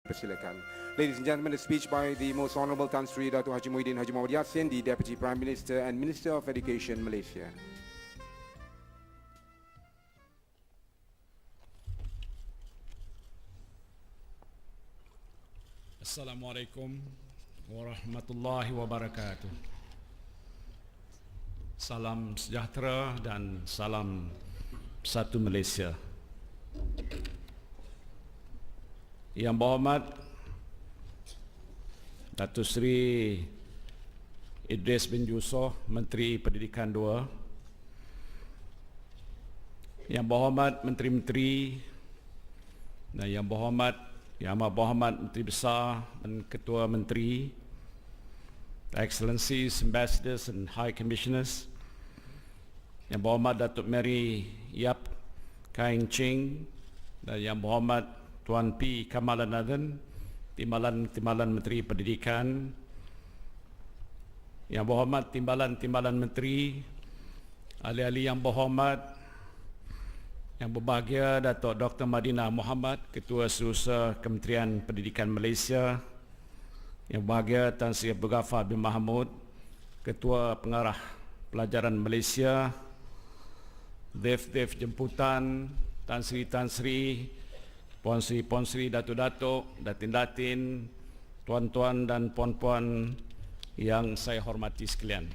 Persilakan. Ladies and gentlemen, a speech by the Most Honourable Tan Sri Dato' Haji Muhyiddin Haji Mohamad Yassin, the Deputy Prime Minister and Minister of Education, Malaysia. Assalamualaikum warahmatullahi wabarakatuh. Salam sejahtera dan salam satu Malaysia. Yang berhormat Datuk Seri Idris bin Yusof, Menteri Pendidikan II. Yang berhormat Menteri-Menteri dan yang amat berhormat Menteri Besar dan Ketua Menteri, Excellencies, Ambassadors and High Commissioners. Yang berhormat Datuk Mary Yap Kaing Ching dan yang berhormat Tuan P. Kamalanathan, Timbalan Menteri Pendidikan. Yang berhormat Timbalan Menteri, ahli-ahli yang berhormat, yang berbahagia Datuk Dr. Madinah Mohamad, Ketua Setiausaha Kementerian Pendidikan Malaysia. Yang berbahagia Tan Sri Abdul Ghaffar bin Mahmud, Ketua Pengarah Pelajaran Malaysia. Dev jemputan, Tan Sri, Puan Sri, Datuk-Datuk, Datin-Datin, Tuan-Tuan dan Puan-Puan yang saya hormati sekalian.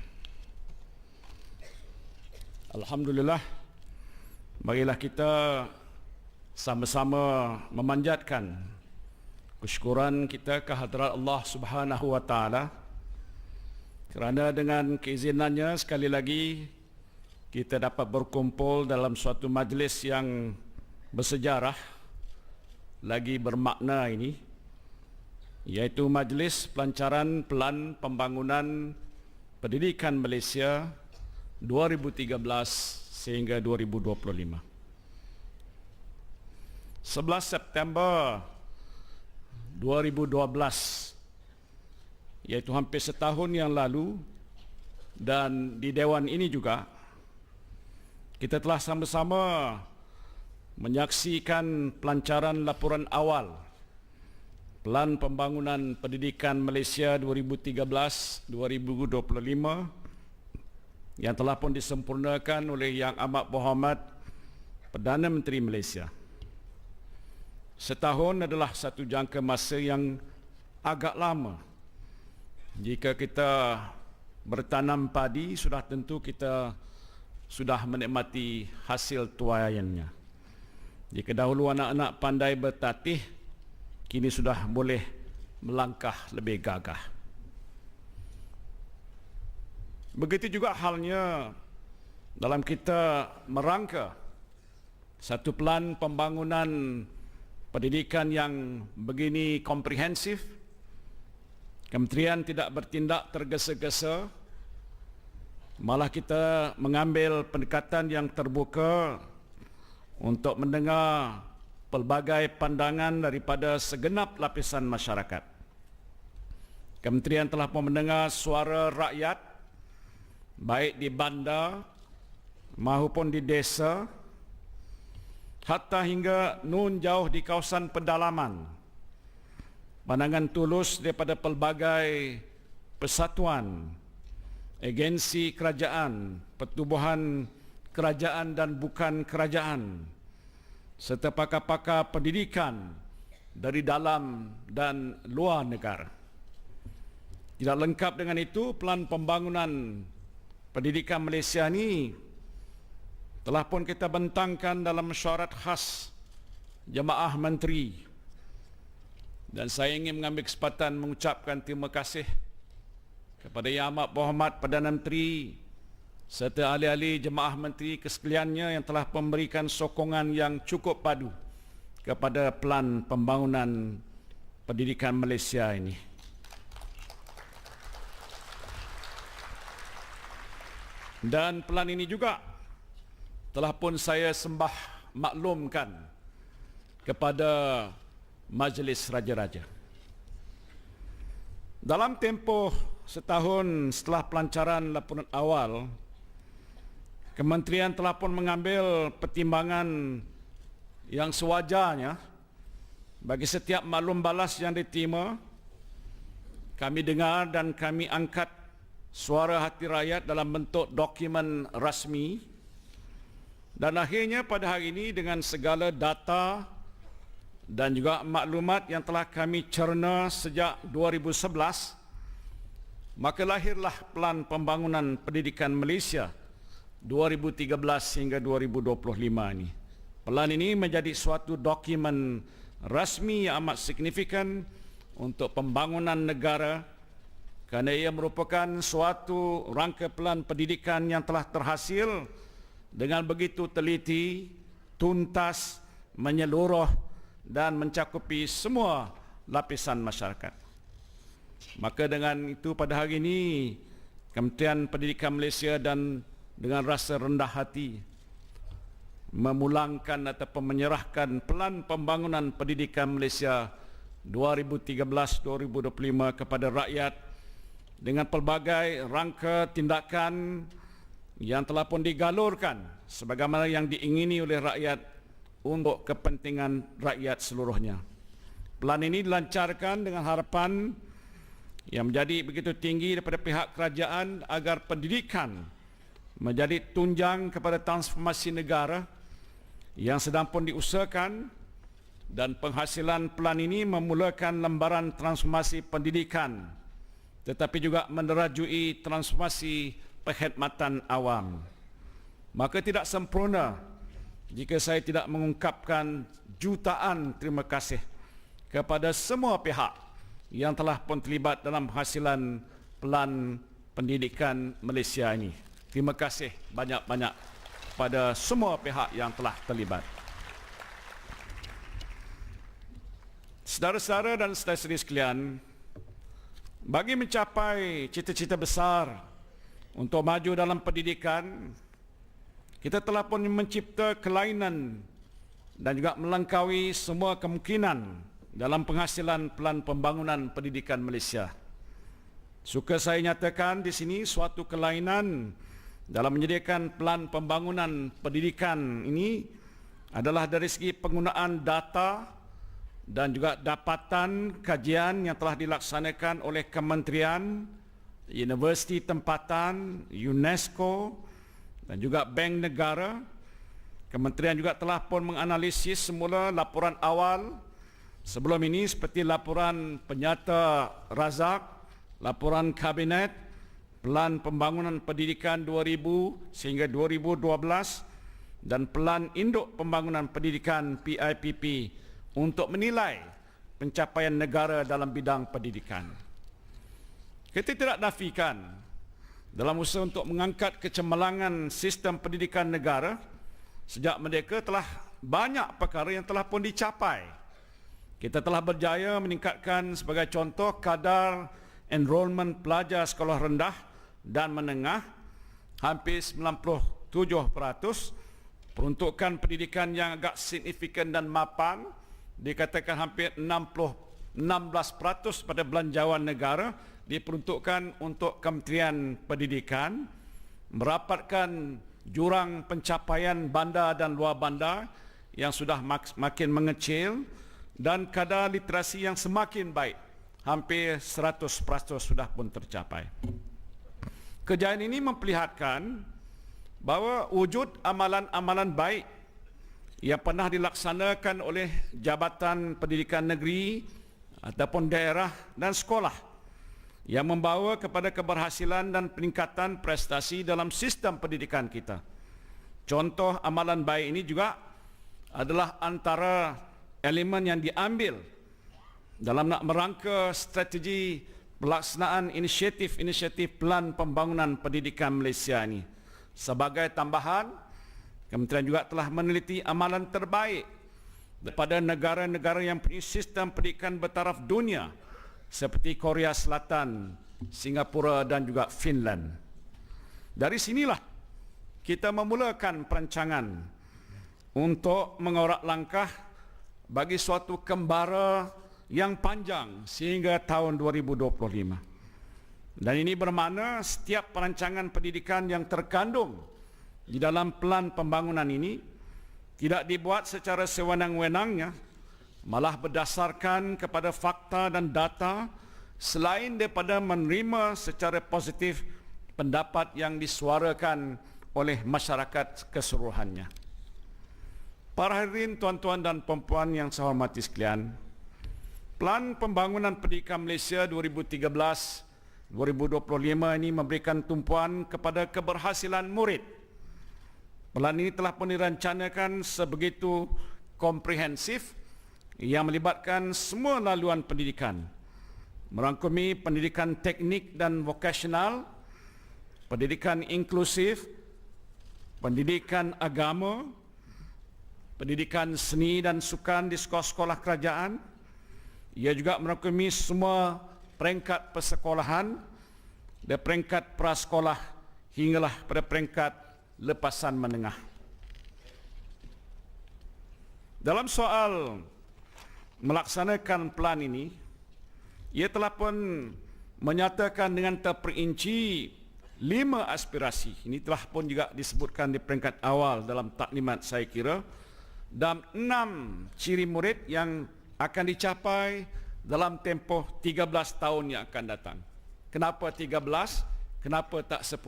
Alhamdulillah, marilah kita sama-sama memanjatkan kesyukuran kita ke hadirat Allah Subhanahu wa taala kerana dengan keizinannya sekali lagi kita dapat berkumpul dalam suatu majlis yang bersejarah lagi bermakna ini, iaitu Majlis Pelancaran Pelan Pembangunan Pendidikan Malaysia 2013 sehingga 2025. 11 September 2012, iaitu hampir setahun yang lalu, dan di Dewan ini juga kita telah sama-sama menyaksikan pelancaran laporan awal Pelan Pembangunan Pendidikan Malaysia 2013-2025 yang telah pun disempurnakan oleh Yang Amat Berhormat Perdana Menteri Malaysia. Setahun adalah satu jangka masa yang agak lama. Jika kita bertanam padi, sudah tentu kita sudah menikmati hasil tuaiannya. Jika dahulu anak-anak pandai bertatih, kini sudah boleh melangkah lebih gagah. Begitu juga halnya dalam kita merangka satu pelan pembangunan pendidikan yang begini komprehensif. Kementerian tidak bertindak tergesa-gesa, malah kita mengambil pendekatan yang terbuka untuk mendengar pelbagai pandangan daripada segenap lapisan masyarakat. Kementerian telah pun mendengar suara rakyat, baik di bandar maupun di desa, hatta hingga nun jauh di kawasan pedalaman. Pandangan tulus daripada pelbagai persatuan, agensi kerajaan, pertubuhan kerajaan dan bukan kerajaan, serta pakar-pakar pendidikan dari dalam dan luar negara. Tidak lengkap dengan itu, Pelan Pembangunan Pendidikan Malaysia ini telah pun kita bentangkan dalam mesyuarat khas Jemaah Menteri, dan saya ingin mengambil kesempatan mengucapkan terima kasih kepada Yang Amat Berhormat Perdana Menteri serta ahli-ahli Jemaah Menteri kesekaliannya yang telah memberikan sokongan yang cukup padu kepada Pelan Pembangunan Pendidikan Malaysia ini. Dan pelan ini juga telah pun saya sembah maklumkan kepada Majlis Raja-Raja. Dalam tempoh setahun setelah pelancaran laporan awal, Kementerian telah pun mengambil pertimbangan yang sewajarnya bagi setiap maklum balas yang diterima, kami dengar dan kami angkat suara hati rakyat dalam bentuk dokumen rasmi. Dan akhirnya pada hari ini dengan segala data dan juga maklumat yang telah kami cerna sejak 2011, maka lahirlah Pelan Pembangunan Pendidikan Malaysia 2013 hingga 2025 ini. Pelan ini menjadi suatu dokumen rasmi yang amat signifikan untuk pembangunan negara kerana ia merupakan suatu rangka pelan pendidikan yang telah terhasil dengan begitu teliti, tuntas, menyeluruh dan mencakupi semua lapisan masyarakat. Maka dengan itu pada hari ini Kementerian Pendidikan Malaysia dan dengan rasa rendah hati memulangkan ataupun menyerahkan Pelan Pembangunan Pendidikan Malaysia 2013-2025 kepada rakyat dengan pelbagai rangka tindakan yang telah pun digalurkan sebagaimana yang diingini oleh rakyat untuk kepentingan rakyat seluruhnya. Pelan ini dilancarkan dengan harapan yang menjadi begitu tinggi daripada pihak kerajaan agar pendidikan menjadi tunjang kepada transformasi negara yang sedang pun diusahakan, dan penghasilan pelan ini memulakan lembaran transformasi pendidikan tetapi juga menerajui transformasi perkhidmatan awam. Maka tidak sempurna jika saya tidak mengungkapkan jutaan terima kasih kepada semua pihak yang telah pun terlibat dalam penghasilan Pelan Pendidikan Malaysia ini. Terima kasih banyak-banyak pada semua pihak yang telah terlibat. Saudara-saudara dan saudara-saudari sekalian, bagi mencapai cita-cita besar untuk maju dalam pendidikan, kita telah pun mencipta kelainan dan juga melangkaui semua kemungkinan dalam penghasilan Pelan Pembangunan Pendidikan Malaysia. Suka saya nyatakan di sini suatu kelainan dalam menyediakan Pelan Pembangunan Pendidikan ini adalah dari segi penggunaan data dan juga dapatan kajian yang telah dilaksanakan oleh kementerian, universiti tempatan, UNESCO dan juga Bank Negara. Kementerian juga telah pun menganalisis semula laporan awal sebelum ini seperti laporan penyata Razak, laporan Kabinet, Pelan Pembangunan Pendidikan 2000 sehingga 2012 dan Pelan Induk Pembangunan Pendidikan PIPP untuk menilai pencapaian negara dalam bidang pendidikan. Kita tidak nafikan dalam usaha untuk mengangkat kecemerlangan sistem pendidikan negara, sejak merdeka telah banyak perkara yang telah pun dicapai. Kita telah berjaya meningkatkan sebagai contoh kadar enrolment pelajar sekolah rendah dan menengah hampir 97%, peruntukan pendidikan yang agak signifikan dan mapan dikatakan hampir 16% pada belanjawan negara diperuntukkan untuk Kementerian Pendidikan, merapatkan jurang pencapaian bandar dan luar bandar yang sudah makin mengecil dan kadar literasi yang semakin baik, hampir 100% sudah pun tercapai. Kejayaan ini memperlihatkan bahawa wujud amalan-amalan baik yang pernah dilaksanakan oleh Jabatan Pendidikan Negeri ataupun daerah dan sekolah yang membawa kepada keberhasilan dan peningkatan prestasi dalam sistem pendidikan kita. Contoh amalan baik ini juga adalah antara elemen yang diambil dalam nak merangka strategi pelaksanaan inisiatif-inisiatif Pelan Pembangunan Pendidikan Malaysia ini. Sebagai tambahan, Kementerian juga telah meneliti amalan terbaik daripada negara-negara yang punya sistem pendidikan bertaraf dunia seperti Korea Selatan, Singapura dan juga Finland. Dari sinilah kita memulakan perancangan untuk mengorak langkah bagi suatu kembara yang panjang sehingga tahun 2025. Dan ini bermakna setiap perancangan pendidikan yang terkandung di dalam Pelan Pembangunan ini tidak dibuat secara sewenang-wenangnya, malah berdasarkan kepada fakta dan data selain daripada menerima secara positif pendapat yang disuarakan oleh masyarakat keseluruhannya. Para hadirin, tuan-tuan dan puan-puan yang saya hormati sekalian, Pelan Pembangunan Pendidikan Malaysia 2013-2025 ini memberikan tumpuan kepada keberhasilan murid. Pelan ini telah pun dirancangkan sebegitu komprehensif yang melibatkan semua laluan pendidikan, merangkumi pendidikan teknik dan vokasional, pendidikan inklusif, pendidikan agama, pendidikan seni dan sukan di sekolah-sekolah kerajaan. Ia juga merangkumi semua peringkat persekolahan dari peringkat prasekolah hinggalah pada peringkat lepasan menengah. Dalam soal melaksanakan pelan ini, ia telah pun menyatakan dengan terperinci 5 aspirasi. Ini telah pun juga disebutkan di peringkat awal dalam taklimat saya kira, dan 6 ciri murid yang akan dicapai dalam tempoh 13 tahun yang akan datang. Kenapa 13? Kenapa tak 10?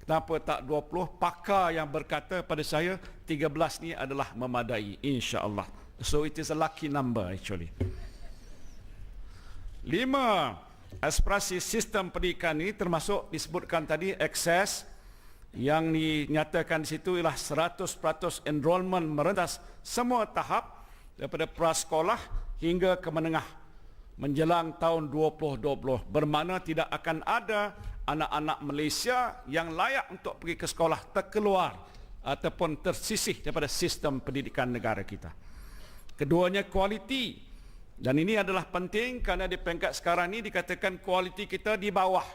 Kenapa tak 20? Pakar yang berkata pada saya 13 ni adalah memadai, insya-Allah. So it is a lucky number actually. 5 aspirasi sistem pendidikan ini termasuk disebutkan tadi akses yang dinyatakan di situ ialah 100% enrollment merentas semua tahap daripada prasekolah hingga ke menengah menjelang tahun 2020, bermakna tidak akan ada anak-anak Malaysia yang layak untuk pergi ke sekolah terkeluar ataupun tersisih daripada sistem pendidikan negara kita. Keduanya kualiti, dan ini adalah penting kerana di peringkat sekarang ini dikatakan kualiti kita di bawah.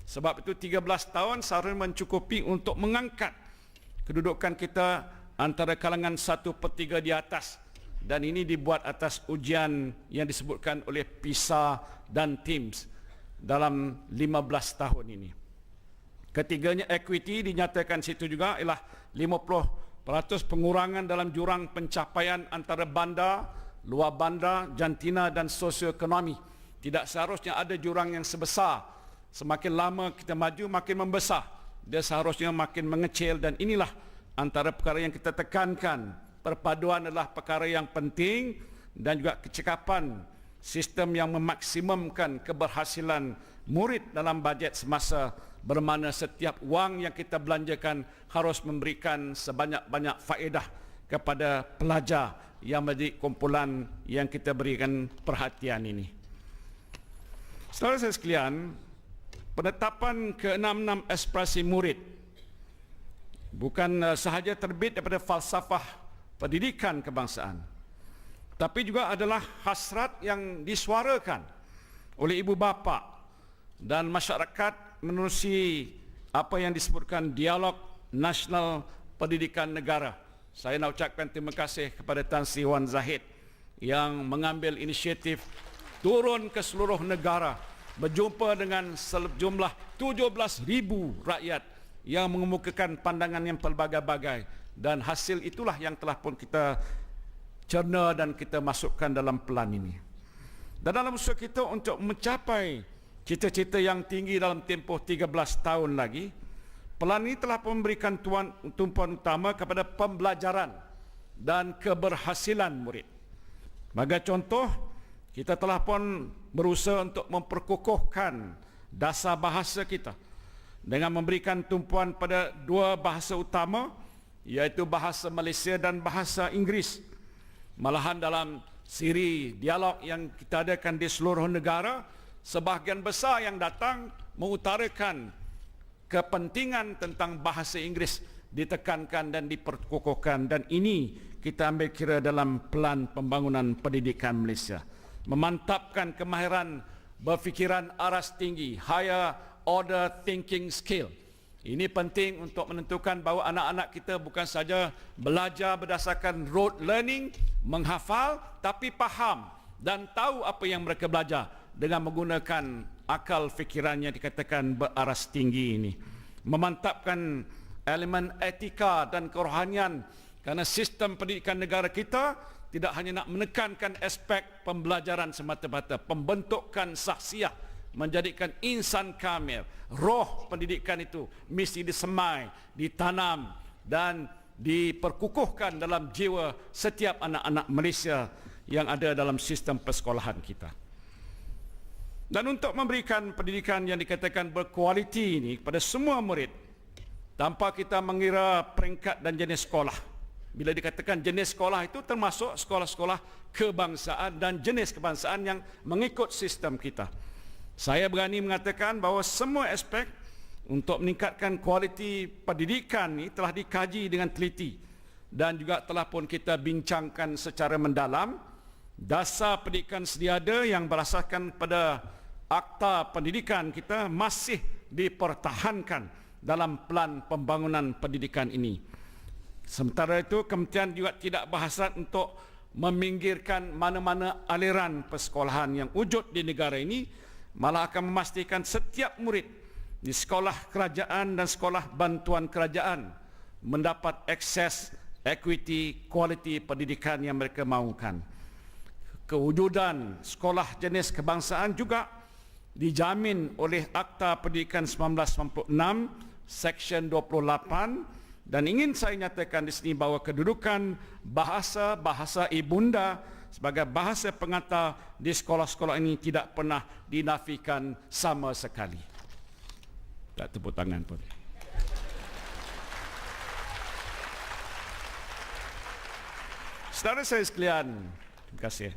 Sebab itu 13 tahun seharusnya mencukupi untuk mengangkat kedudukan kita antara kalangan 1/3 di atas, dan ini dibuat atas ujian yang disebutkan oleh PISA dan TIMSS dalam 15 tahun ini. Ketiganya equity dinyatakan situ juga ialah 50% pengurangan dalam jurang pencapaian antara bandar, luar bandar, jantina dan sosioekonomi. Tidak seharusnya ada jurang yang sebesar. Semakin lama kita maju makin membesar. Dia seharusnya makin mengecil, dan inilah antara perkara yang kita tekankan. Perpaduan adalah perkara yang penting dan juga kecekapan sistem yang memaksimumkan keberhasilan murid dalam bajet semasa, bermakna setiap wang yang kita belanjakan harus memberikan sebanyak-banyak faedah kepada pelajar yang menjadi kumpulan yang kita berikan perhatian ini. Saudara saya sekalian, penetapan ke-66 aspirasi murid bukan sahaja terbit daripada falsafah pendidikan kebangsaan, tapi juga adalah hasrat yang disuarakan oleh ibu bapa dan masyarakat menerusi apa yang disebutkan dialog nasional pendidikan negara. Saya nak ucapkan terima kasih kepada Tan Sri Wan Zahid yang mengambil inisiatif turun ke seluruh negara, berjumpa dengan sejumlah 17,000 rakyat yang mengemukakan pandangan yang pelbagai-bagai, dan hasil itulah yang telah pun kita cerna dan kita masukkan dalam pelan ini. Dan dalam usaha kita untuk mencapai cita-cita yang tinggi dalam tempoh 13 tahun lagi, pelan ini telah memberikan tumpuan utama kepada pembelajaran dan keberhasilan murid. Sebagai contoh, kita telah pun berusaha untuk memperkokohkan dasar bahasa kita dengan memberikan tumpuan pada 2 bahasa utama, iaitu bahasa Malaysia dan bahasa Inggeris. Malahan dalam siri dialog yang kita adakan di seluruh negara, sebahagian besar yang datang mengutarakan kepentingan tentang bahasa Inggeris ditekankan dan diperkokohkan, dan ini kita ambil kira dalam Pelan Pembangunan Pendidikan Malaysia. Memantapkan kemahiran berfikiran aras tinggi, higher order thinking skill. Ini penting untuk menentukan bahawa anak-anak kita bukan saja belajar berdasarkan rote learning, menghafal, tapi faham dan tahu apa yang mereka belajar dengan menggunakan akal fikirannya dikatakan beraras tinggi ini. Memantapkan elemen etika dan kerohanian, kerana sistem pendidikan negara kita tidak hanya nak menekankan aspek pembelajaran semata-mata, pembentukan sahsiah, menjadikan insan kamil. Roh pendidikan itu mesti disemai, ditanam dan diperkukuhkan dalam jiwa setiap anak-anak Malaysia yang ada dalam sistem persekolahan kita. Dan untuk memberikan pendidikan yang dikatakan berkualiti ini kepada semua murid, tanpa kita mengira peringkat dan jenis sekolah. Bila dikatakan jenis sekolah itu termasuk sekolah-sekolah kebangsaan dan jenis kebangsaan yang mengikut sistem kita. Saya berani mengatakan bahawa semua aspek untuk meningkatkan kualiti pendidikan ini telah dikaji dengan teliti dan juga telah pun kita bincangkan secara mendalam. Dasar pendidikan sedia ada yang berasaskan pada Akta Pendidikan kita masih dipertahankan dalam pelan pembangunan pendidikan ini. Sementara itu, kementerian juga tidak berhasrat untuk meminggirkan mana-mana aliran persekolahan yang wujud di negara ini, malah akan memastikan setiap murid di sekolah kerajaan dan sekolah bantuan kerajaan mendapat akses equity kualiti pendidikan yang mereka mahukan. Kewujudan sekolah jenis kebangsaan juga dijamin oleh Akta Pendidikan 1996 Seksyen 28, dan ingin saya nyatakan di sini bahawa kedudukan bahasa ibunda sebagai bahasa pengantar di sekolah-sekolah ini tidak pernah dinafikan sama sekali. Tak tepuk tangan pun. Saudara saya sekalian, terima kasih.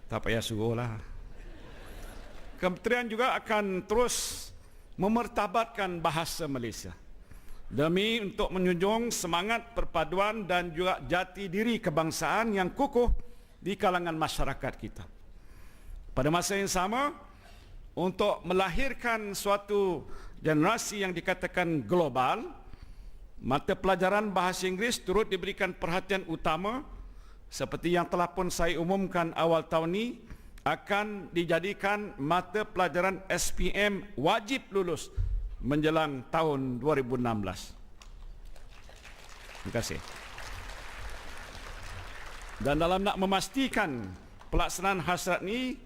Tak payah suruh lah. Kementerian juga akan terus memertabatkan bahasa Malaysia demi untuk menjunjung semangat perpaduan dan juga jati diri kebangsaan yang kukuh di kalangan masyarakat kita. Pada masa yang sama, untuk melahirkan suatu generasi yang dikatakan global, mata pelajaran bahasa Inggeris turut diberikan perhatian utama seperti yang telah pun saya umumkan awal tahun ini, akan dijadikan mata pelajaran SPM wajib lulus menjelang tahun 2016. Terima kasih. Dan dalam nak memastikan pelaksanaan hasrat ini,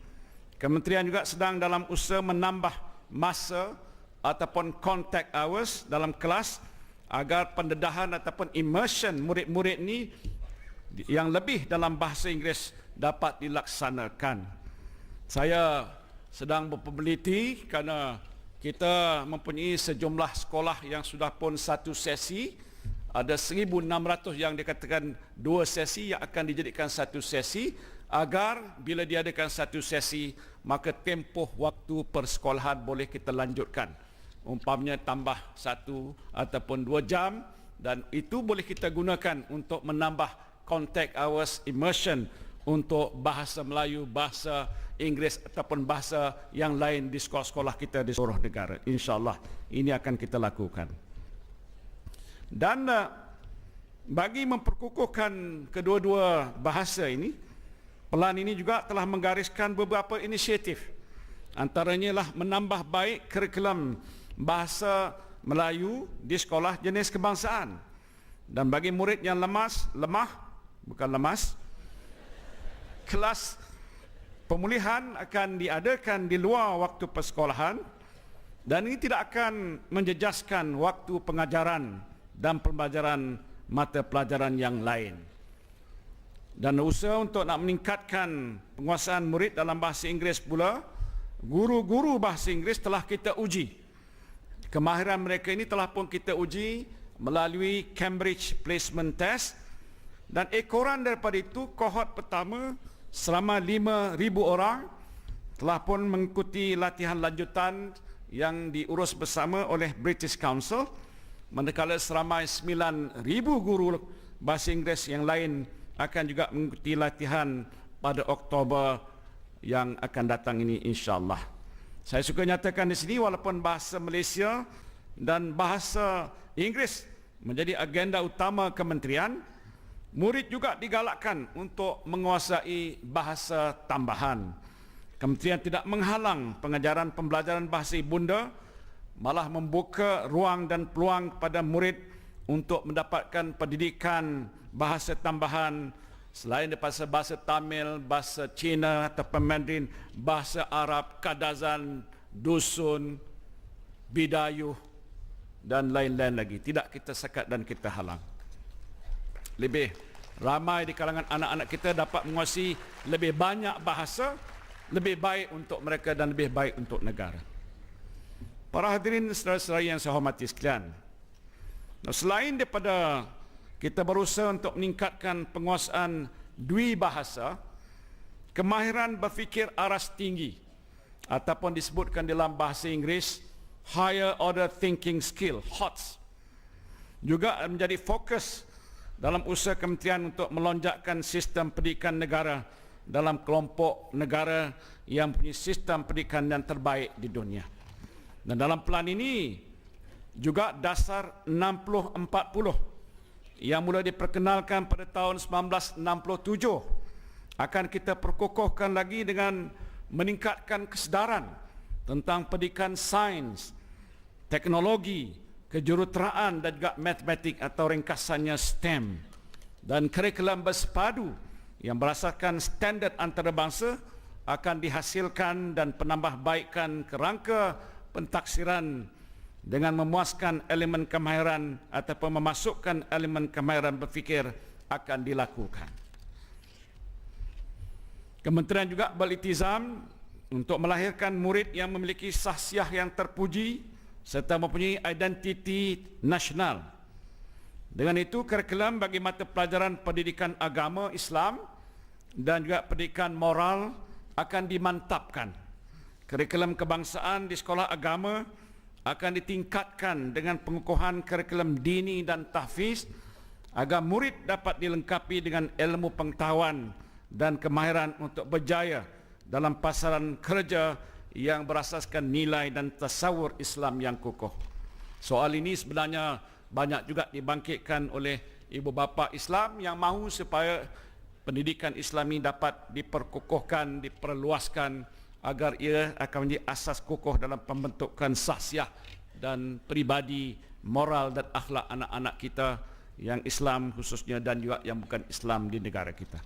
kementerian juga sedang dalam usaha menambah masa ataupun contact hours dalam kelas agar pendedahan ataupun immersion murid-murid ini yang lebih dalam bahasa Inggeris dapat dilaksanakan. Saya sedang berpeneliti kerana kita mempunyai sejumlah sekolah yang sudah pun satu sesi. Ada 1,600 yang dikatakan 2 sesi yang akan dijadikan satu sesi, agar bila diadakan satu sesi maka tempoh waktu persekolahan boleh kita lanjutkan. Umpamanya tambah 1 ataupun 2 jam, dan itu boleh kita gunakan untuk menambah contact hours immersion untuk bahasa Melayu, bahasa Inggeris ataupun bahasa yang lain di sekolah-sekolah kita di seluruh negara. InsyaAllah ini akan kita lakukan. Dan bagi memperkukuhkan kedua-dua bahasa ini, pelan ini juga telah menggariskan beberapa inisiatif. Antaranya lah menambah baik kurikulum bahasa Melayu di sekolah jenis kebangsaan. Dan bagi murid yang kelas pemulihan akan diadakan di luar waktu persekolahan, dan ini tidak akan menjejaskan waktu pengajaran dan pembelajaran mata pelajaran yang lain. Dan usaha untuk nak meningkatkan penguasaan murid dalam bahasa Inggeris pula, guru-guru bahasa Inggeris telah kita uji. Kemahiran mereka ini telah pun kita uji melalui Cambridge Placement Test, dan ekoran daripada itu, kohort pertama selama 5,000 orang telah pun mengikuti latihan lanjutan yang diurus bersama oleh British Council, manakala seramai 9,000 guru bahasa Inggeris yang lain akan juga mengikuti latihan pada Oktober yang akan datang ini, insya-Allah. Saya suka nyatakan di sini, walaupun bahasa Malaysia dan bahasa Inggeris menjadi agenda utama kementerian, murid juga digalakkan untuk menguasai bahasa tambahan. Kementerian tidak menghalang pengajaran pembelajaran bahasa ibunda, malah membuka ruang dan peluang kepada murid untuk mendapatkan pendidikan bahasa tambahan selain daripada bahasa Tamil, bahasa Cina atau Mandarin, bahasa Arab, Kadazan, Dusun, Bidayuh dan lain-lain lagi. Tidak kita sekat dan kita halang. Lebih ramai di kalangan anak-anak kita dapat menguasai lebih banyak bahasa, lebih baik untuk mereka dan lebih baik untuk negara. Para hadirin saudara-saudara yang saya hormati sekalian, selain daripada kita berusaha untuk meningkatkan penguasaan dua bahasa, kemahiran berfikir aras tinggi ataupun disebutkan dalam bahasa Inggeris Higher Order Thinking Skill, HOTS, juga menjadi fokus dalam usaha kementerian untuk melonjakkan sistem pendidikan negara dalam kelompok negara yang punya sistem pendidikan yang terbaik di dunia. Dan dalam plan ini juga dasar 60-40 yang mula diperkenalkan pada tahun 1967 akan kita perkukuhkan lagi dengan meningkatkan kesedaran tentang pendidikan sains, teknologi, kejuruteraan dan juga matematik atau ringkasannya STEM, dan kurikulum bersepadu yang berdasarkan standard antarabangsa akan dihasilkan dan penambahbaikan kerangka pentaksiran dengan memuaskan elemen kemahiran ataupun memasukkan elemen kemahiran berfikir akan dilakukan. Kementerian juga beriltizam untuk melahirkan murid yang memiliki sahsiah yang terpuji serta mempunyai identiti nasional. Dengan itu, kurikulum bagi mata pelajaran pendidikan agama Islam dan juga pendidikan moral akan dimantapkan. Kurikulum kebangsaan di sekolah agama akan ditingkatkan dengan pengukuhan kurikulum dini dan tahfiz agar murid dapat dilengkapi dengan ilmu pengetahuan dan kemahiran untuk berjaya dalam pasaran kerja yang berasaskan nilai dan tasawur Islam yang kukuh. Soal ini sebenarnya banyak juga dibangkitkan oleh ibu bapa Islam yang mahu supaya pendidikan Islami dapat diperkukuhkan, diperluaskan agar ia akan menjadi asas kukuh dalam pembentukan sahsiah dan pribadi, moral dan akhlak anak-anak kita yang Islam khususnya dan juga yang bukan Islam di negara kita.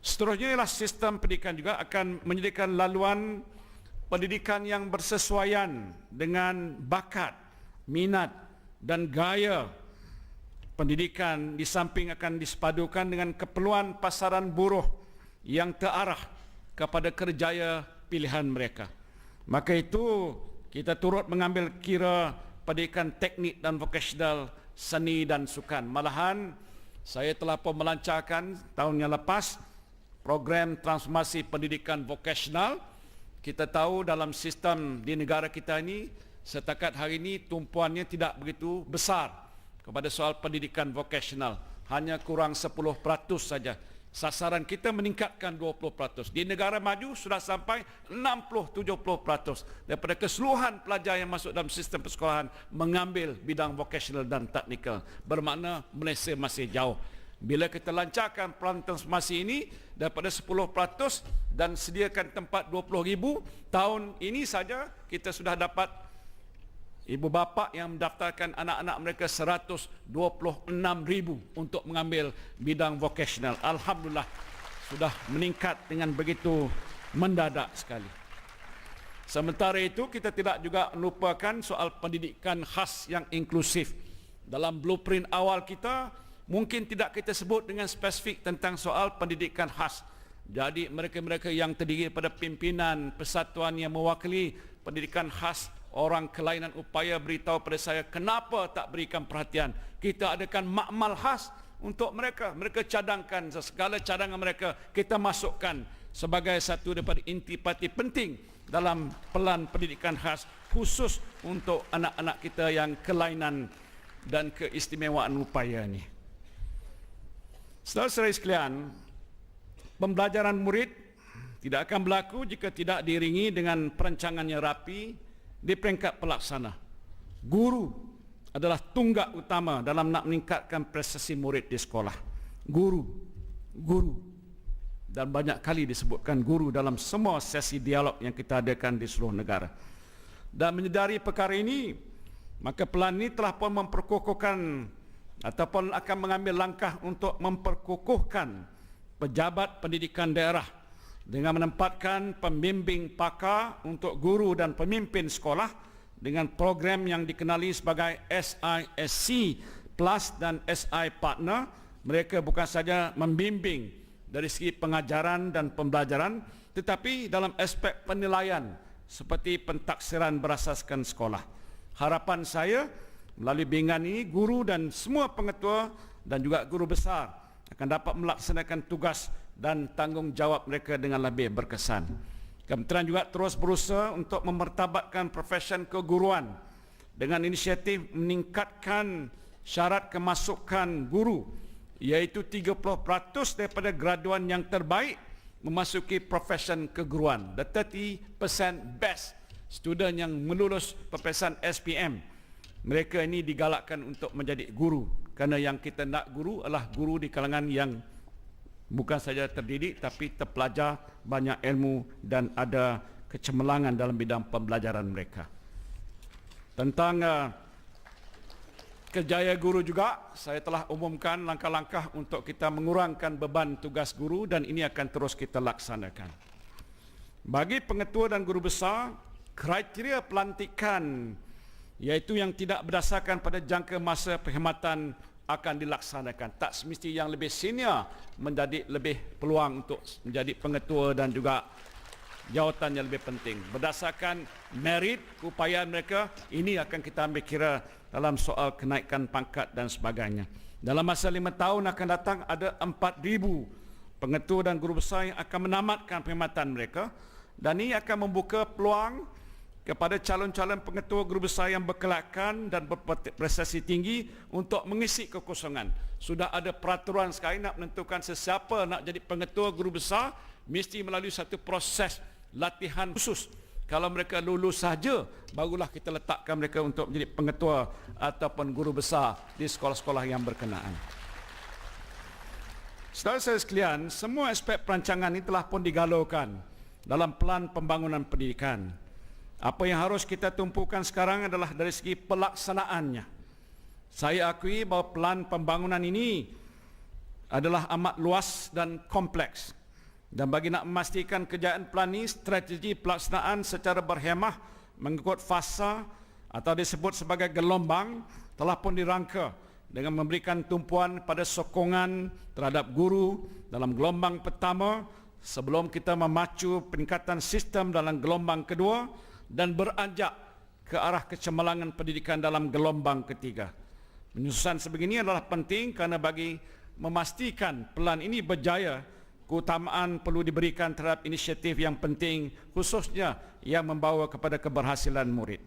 Seterusnya ialah sistem pendidikan juga akan menyediakan laluan pendidikan yang bersesuaian dengan bakat, minat dan gaya pendidikan, di samping akan disepadukan dengan keperluan pasaran buruh yang terarah kepada kerjaya pilihan mereka. Maka itu kita turut mengambil kira pendidikan teknik dan vokasional, seni dan sukan. Malahan saya telah pun melancarkan tahun yang lepas program transformasi pendidikan vokasional. Kita tahu dalam sistem di negara kita ini setakat hari ini tumpuannya tidak begitu besar kepada soal pendidikan vokasional, hanya kurang 10% saja. Sasaran kita meningkatkan 20%. Di negara maju sudah sampai 60-70% daripada keseluruhan pelajar yang masuk dalam sistem persekolahan mengambil bidang vokasional dan teknikal. Bermakna Malaysia masih jauh. Bila kita lancarkan pelan transformasi ini daripada 10% dan sediakan tempat 20,000, tahun ini saja kita sudah dapat ibu bapa yang mendaftarkan anak-anak mereka 126,000 untuk mengambil bidang vokasional. Alhamdulillah sudah meningkat dengan begitu mendadak sekali. Sementara itu kita tidak juga melupakan soal pendidikan khas yang inklusif. Dalam blueprint awal kita mungkin tidak kita sebut dengan spesifik tentang soal pendidikan khas. Jadi mereka-mereka yang terdiri pada pimpinan persatuan yang mewakili pendidikan khas, orang kelainan upaya beritahu pada saya kenapa tak berikan perhatian. Kita adakan makmal khas untuk mereka. Mereka cadangkan segala cadangan mereka kita masukkan sebagai satu daripada intipati penting dalam pelan pendidikan khas khusus untuk anak-anak kita yang kelainan dan keistimewaan upaya ini. Saudara-saudari sekalian, pembelajaran murid tidak akan berlaku jika tidak diiringi dengan perancangan yang rapi di peringkat pelaksana. Guru adalah tunggak utama dalam nak meningkatkan prestasi murid di sekolah. Guru. Dan banyak kali disebutkan guru dalam semua sesi dialog yang kita adakan di seluruh negara. Dan menyedari perkara ini, Maka pelan ini telah pun memperkukuhkan ataupun akan mengambil langkah untuk memperkukuhkan pejabat pendidikan daerah dengan menempatkan pembimbing pakar untuk guru dan pemimpin sekolah dengan program yang dikenali sebagai SISC Plus dan SI Partner. Mereka bukan saja membimbing dari segi pengajaran dan pembelajaran, tetapi dalam aspek penilaian seperti pentaksiran berasaskan sekolah. Harapan saya melalui bimbingan ini, guru dan semua pengetua dan juga guru besar akan dapat melaksanakan tugas dan tanggungjawab mereka dengan lebih berkesan. Kementerian juga terus berusaha untuk memartabatkan profesion keguruan dengan inisiatif meningkatkan syarat kemasukan guru, iaitu 30% daripada graduan yang terbaik memasuki profesion keguruan. The 30% best student yang melulus peperiksaan SPM, mereka ini digalakkan untuk menjadi guru, kerana yang kita nak guru adalah guru di kalangan yang bukan saja terdidik tapi terpelajar banyak ilmu dan ada kecemerlangan dalam bidang pembelajaran mereka. Tentang kerjaya guru juga, saya telah umumkan langkah-langkah untuk kita mengurangkan beban tugas guru dan ini akan terus kita laksanakan. Bagi pengetua dan guru besar, kriteria pelantikan iaitu yang tidak berdasarkan pada jangka masa perkhidmatan akan dilaksanakan. Tak semesti yang lebih senior menjadi lebih peluang untuk menjadi pengetua dan juga jawatan yang lebih penting. Berdasarkan merit, keupayaan mereka, ini akan kita ambil kira dalam soal kenaikan pangkat dan sebagainya. Dalam masa 5 tahun akan datang ada 4,000 pengetua dan guru besar yang akan menamatkan perkhidmatan mereka dan ini akan membuka peluang kepada calon-calon pengetua guru besar yang berkelayakan dan berprestasi tinggi untuk mengisi kekosongan. Sudah ada peraturan sekarang nak menentukan sesiapa nak jadi pengetua guru besar mesti melalui satu proses latihan khusus. Kalau mereka lulus saja, barulah kita letakkan mereka untuk menjadi pengetua ataupun guru besar di sekolah-sekolah yang berkenaan. Saudara saya sekalian, semua aspek perancangan ini telah pun digalaukan dalam pelan pembangunan pendidikan. Apa yang harus kita tumpukan sekarang adalah dari segi pelaksanaannya. Saya akui bahawa pelan pembangunan ini adalah amat luas dan kompleks. Dan bagi nak memastikan kejayaan pelan ini, strategi pelaksanaan secara berhemah mengikut fasa atau disebut sebagai gelombang telah pun dirangka dengan memberikan tumpuan pada sokongan terhadap guru dalam gelombang pertama sebelum kita memacu peningkatan sistem dalam gelombang kedua dan beranjak ke arah kecemerlangan pendidikan dalam gelombang ketiga. Penyusunan sebegini adalah penting kerana bagi memastikan pelan ini berjaya, keutamaan perlu diberikan terhadap inisiatif yang penting khususnya yang membawa kepada keberhasilan murid.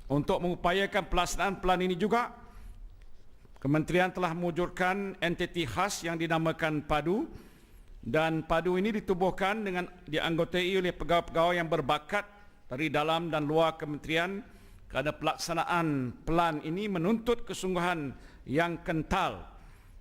Untuk mengupayakan pelaksanaan pelan ini juga, Kementerian telah mewujudkan entiti khas yang dinamakan PADU dan PADU ini ditubuhkan dengan dianggotai oleh pegawai-pegawai yang berbakat dari dalam dan luar kementerian kerana pelaksanaan pelan ini menuntut kesungguhan yang kental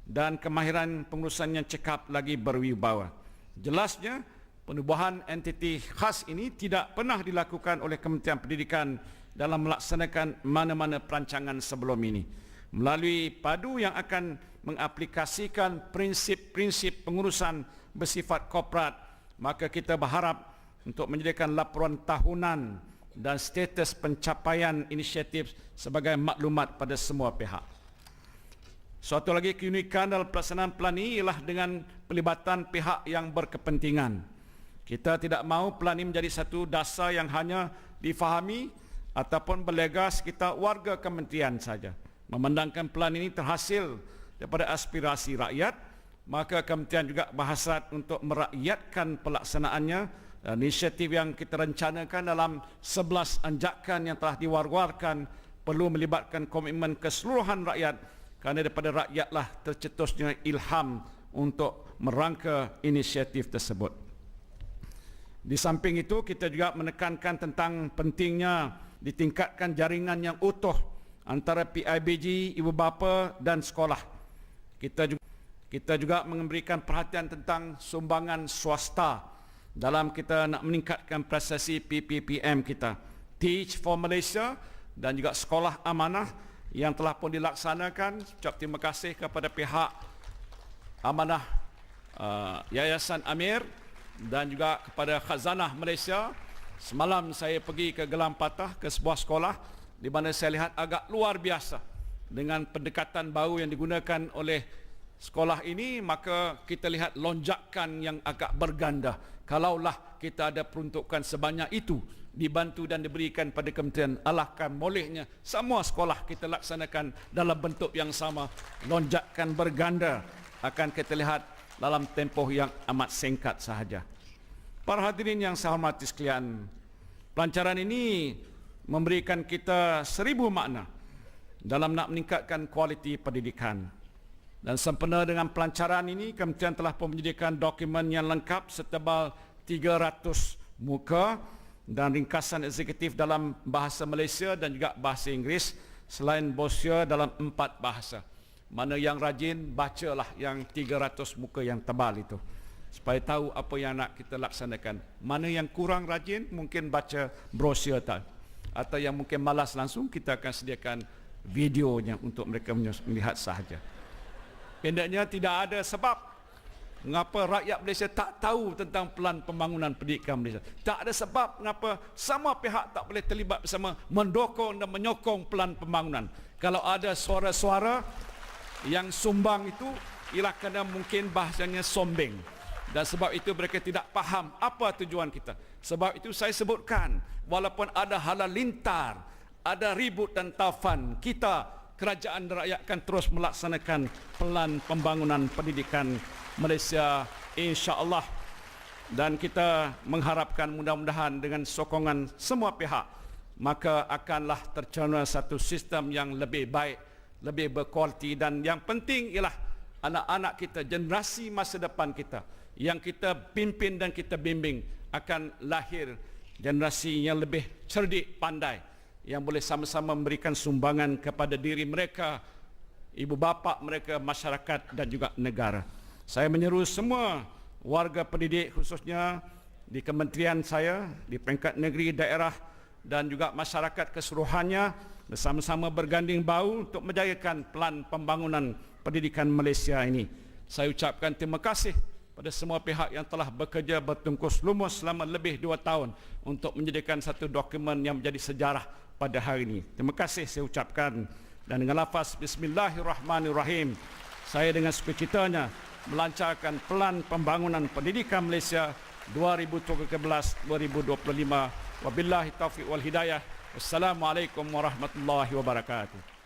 dan kemahiran pengurusan yang cekap lagi berwibawa. Jelasnya, penubuhan entiti khas ini tidak pernah dilakukan oleh Kementerian Pendidikan dalam melaksanakan mana-mana perancangan sebelum ini. Melalui PADU yang akan mengaplikasikan prinsip-prinsip pengurusan bersifat korporat, maka kita berharap untuk menyediakan laporan tahunan dan status pencapaian inisiatif sebagai maklumat pada semua pihak. Suatu lagi keunikan dalam pelaksanaan pelan ini ialah dengan pelibatan pihak yang berkepentingan. Kita tidak mahu pelan ini menjadi satu dasar yang hanya difahami ataupun berlega sekitar warga kementerian saja. Memandangkan pelan ini terhasil daripada aspirasi rakyat, maka kementerian juga berhasrat untuk merakyatkan pelaksanaannya. Inisiatif yang kita rencanakan dalam 11 anjakan yang telah diwar-warkan perlu melibatkan komitmen keseluruhan rakyat kerana daripada rakyatlah tercetusnya ilham untuk merangka inisiatif tersebut. Di samping itu kita juga menekankan tentang pentingnya ditingkatkan jaringan yang utuh antara PIBG, ibu bapa dan sekolah. Kita juga memberikan perhatian tentang sumbangan swasta dalam kita nak meningkatkan prestasi PPPM kita. Teach for Malaysia dan juga sekolah amanah yang telah pun dilaksanakan. Ucap terima kasih kepada pihak amanah Yayasan Amir dan juga kepada Khazanah Malaysia. Semalam saya pergi ke Gelam Patah, ke sebuah sekolah di mana saya lihat agak luar biasa dengan pendekatan baru yang digunakan oleh sekolah ini, maka kita lihat lonjakan yang agak berganda. Kalaulah kita ada peruntukan sebanyak itu dibantu dan diberikan pada kementerian, alahkah bolehnya semua sekolah kita laksanakan dalam bentuk yang sama, lonjakan berganda akan kita lihat dalam tempoh yang amat singkat sahaja. Para hadirin yang saya hormati sekalian, pelancaran ini memberikan kita 1000 makna dalam nak meningkatkan kualiti pendidikan. Dan sempena dengan pelancaran ini, kementerian telah pun menyediakan dokumen yang lengkap setebal 300 muka dan ringkasan eksekutif dalam bahasa Malaysia dan juga bahasa Inggeris, selain brosur dalam 4 bahasa. Mana yang rajin, bacalah yang 300 muka yang tebal itu, supaya tahu apa yang nak kita laksanakan. Mana yang kurang rajin, mungkin baca brosur tadi, atau yang mungkin malas langsung, kita akan sediakan videonya untuk mereka melihat sahaja. Pendeknya, tidak ada sebab mengapa rakyat Malaysia tak tahu tentang pelan pembangunan pendidikan Malaysia. Tak ada sebab mengapa semua pihak tak boleh terlibat bersama mendukung dan menyokong pelan pembangunan. Kalau ada suara-suara yang sumbang itu, ialah kerana mungkin bahasanya sombeng. Dan sebab itu mereka tidak faham apa tujuan kita. Sebab itu saya sebutkan, walaupun ada halalintar, ada ribut dan taufan, kita, kerajaan dan rakyat akan terus melaksanakan pelan pembangunan pendidikan Malaysia, insya-Allah. Dan kita mengharapkan mudah-mudahan dengan sokongan semua pihak, maka akanlah tercana satu sistem yang lebih baik, lebih berkualiti, dan yang penting ialah anak-anak kita, generasi masa depan kita yang kita pimpin dan kita bimbing, akan lahir generasi yang lebih cerdik, pandai, yang boleh sama-sama memberikan sumbangan kepada diri mereka, ibu bapa mereka, masyarakat dan juga negara. Saya menyeru semua warga pendidik, khususnya di kementerian saya, di peringkat negeri, daerah dan juga masyarakat keseluruhannya, bersama-sama berganding bahu untuk menjayakan pelan pembangunan pendidikan Malaysia ini. Saya ucapkan terima kasih pada semua pihak yang telah bekerja bertungkus lumus selama lebih 2 tahun untuk menyediakan satu dokumen yang menjadi sejarah pada hari ini. Terima kasih saya ucapkan, dan dengan lafaz Bismillahirrahmanirrahim, saya dengan sukacitanya melancarkan pelan pembangunan pendidikan Malaysia 2013-2025. Wabillahi taufiq wal hidayah. Wassalamualaikum warahmatullahi wabarakatuh.